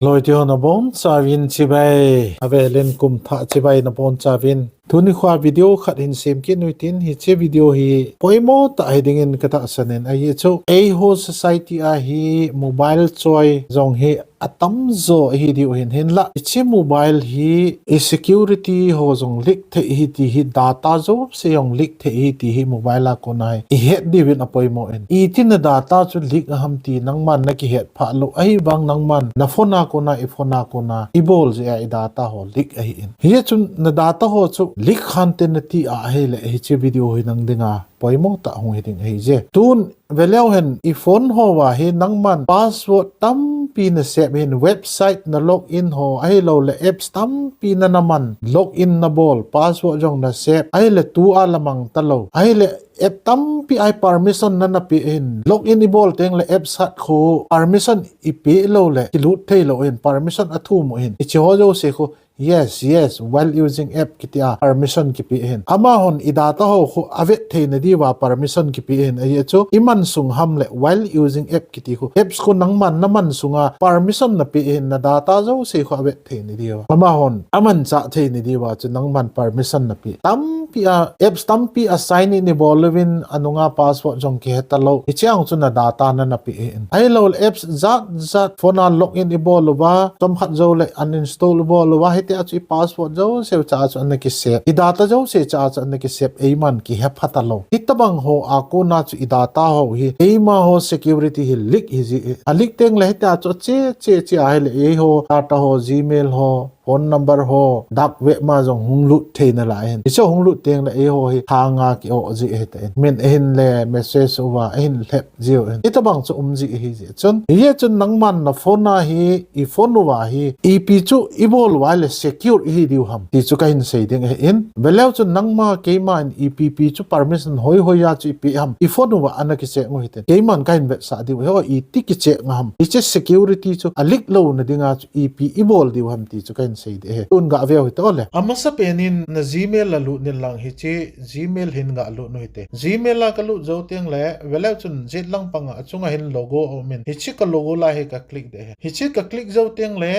loi ti hona bon chawin chibai ave len kum tha chibai na bon chawin thuni khwa video khat in sem ki nuitin hi che video hi poimo ta heading in kata sanen ai chu a ho society a hi mobile choi jong hi atam zo hi di hin hin la che mobile hi e security ho jong lik the hi ti hi data zo se yong lik the hi ti hi mobile a ko nai i het di win a poimo en i tin data chu lik ham ti nang man na ki het pha lo ai bang nang man na phone ko na I phone ko na I bol je ai data ho lik ai in hi chu na data ho chu lik khan ten ti a hele hi che video hi nang dinga poimo ta hong hi ding hi je tun veleu hen I phone ho wa hi nang man password tam pi na se hin website na login ho ai lo le apps tam pi na naman login na bol password jong na se ai le tu a lamang ta lo ai le app tam pi ai permission na na pi in login I bol teng le app sat kho permission I pi lo le ki lut thei lo in permission athu mo in I chi ho jo se kho yes while using app kitia permission ki pi hin ama hon I data ho kho ave thei na di wa permission ki pi hin ai chu iman sung ham le while using app kiti kho apps ko nang man na man sunga permission na pi hin na data zo se kho ave thei ni di wa ama hon aman cha thei ni di wa chu nang man permission na pi tam pi a apps tam pi assign ni bolwin anunga password jong ki hetalo ichiang chu na data na na pi hin ai lo apps zat phone a login I bol wa tom khat zo le uninstall bol wa te achu password jo se cha chu an ki save I data jo se cha chu an ki save ei man ki he phatalo itabang ho a ko na chu I data ho hi ei ma ho security hi lik hi ji a lik teng le ta chu che a le ei ho data ho gmail ho phone number ho dak we ma jong hunglu theina la hen icho hunglu teng la e ho hi hanga ki o ji he ta men hin le message over hin lep jiu hen itabang chu ji hi ji chon ye chun nangman na phone na hi I phone wa hi ep chu ibol wa le secure hi diu ham ti chu kain sei ding he in velau chu nangma keima in epp chu permission hoi ya chu ep ham I phone wa anaki se ngo hiten keiman kain bet sa diu ho I ti ki che ngam I che security chu alik lo na dinga chu ep ibol diu ham ti chu kain sei de he un ga veo to le amasa penin na gmail la lu ni lang hi che gmail hin ga lu no hite gmail la ka lu zo teng le velau chun jet lang panga achunga hin logo o min hi chi ka logo la he ka click de he hi chi ka click zo teng le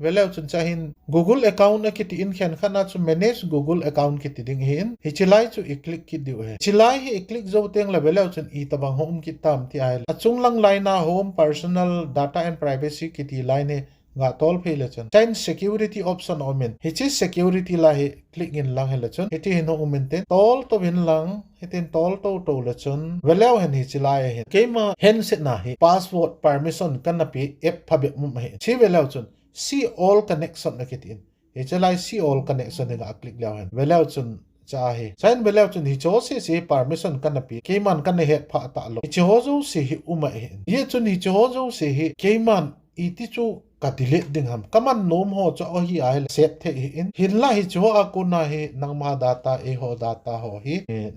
velau chun chahin google account na kiti in khan khana chu manage google account kiti ding hin hi chilai chu I click ki diu he chilai hi I click zo teng la velau chun I tabang home ki tam ti ai achung lang line home personal data and privacy kiti line nga tol phe le chun chain security option omen hi chi security la hi click in lang he le chun eti hin omen te tol to bin lang hitin tol to le chun velau hen hi chilai he keima hen set na hi password permission kan na pi app phabe mum he chi velau chun see all connection na kitin hi chalai see all connection ga click law hen velau chun cha he chain velau chun hi cho se permission kan na pi keman kan he pha ta lo hi cho zo se hi uma he ye chun hi cho zo se hi keman iti chu ka delete ding ham kaman nom ho cho hi ai save the in hinla hi cho a ko na hi nangma data e ho data ho hi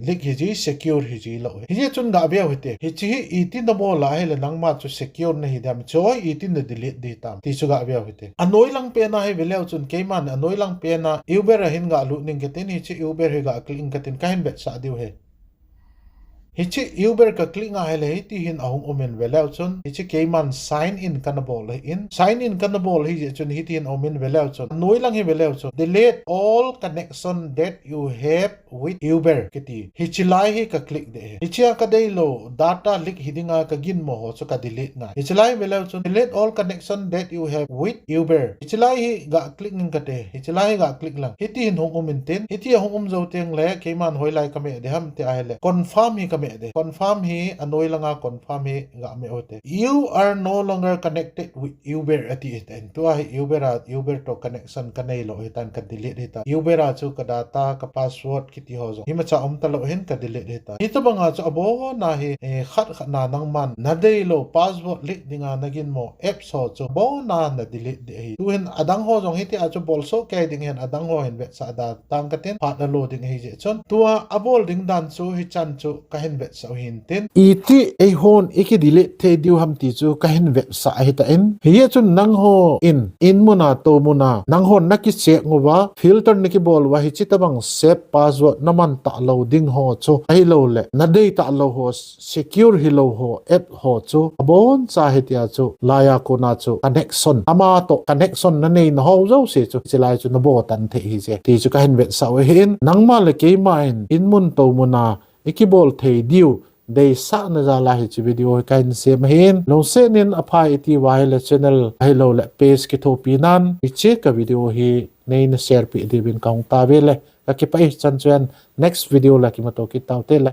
lik hi ji secure hi ji lo hi chun ga bia hote hi chi iti no bo la he le nangma chu secure na hi dam cho iti na delete de tam ti chu ga bia hote anoi lang pe na he veleu chun keiman anoi lang pe na uber hin ga lu ning ketin hi chi uber hi ga cling ketin kain bet sa diu he hichi uber ka click nga hele ti hin ahung omen velau chun hichi keiman sign in kana bol in sign in kana bol hi chun hi tin omen velau chun noi lang hi velau chun delete all connection that you have with uber kiti hichi lai hi ka click de hichi ka dei lo data leak hidinga ka gin mo ho chu ka delete nga hichi lai velau chun delete all connection that you have with uber hichi lai hi ga click ning ka te hichi lai ga click lang hi tin hong omen ten hi ti hong zo teng le keiman hoi lai ka me de ham te ai le confirm hi confirm hi anoi langa confirm hi ga me ote you are no longer connected with uber ati iten to hi uber to connection kanai lo hitan ka delete hita uber chu ka data ka password kiti ho zo hima cha om ta lo hen ka delete hita ito banga chu abo na hi khat na nang man na dei lo password lik dinga nagin mo apps ho chu bo na delete de hi tu hen adang ho jong hiti a chu bolso kai ding hen adang ho hen ve sa da tang ka ten pa na lo ding hi je chon tua abol ding dan chu hi chan chu ka hen hen vet sa hin tin iti ei hon iki dile the diu ham ti chu ka hen vet sa hi ta in hi chu nang ho in muna to muna nang hon na ki che ngowa filter ni ki bol wa hi chi tabang save password naman ta loading ho chu ai lo le na dei ta lo ho secure hi lo ho app ho chu abon cha hi tia chu laya ko na chu connection ama to connection na nei na ho zo se chu chilai chu na bo tan the hi je ti chu ka hen vet sa hin nang ma le ke main in mun to muna ikibol the diu dei sa na za la hi chi video kain sem hin lo se nin aphai ti wai le channel ai lo le page ki thopi nan i che ka video hi nei na share pi di bin kaung ta ve le ka ki pai chan chuan next video la ki ma to ki taw te le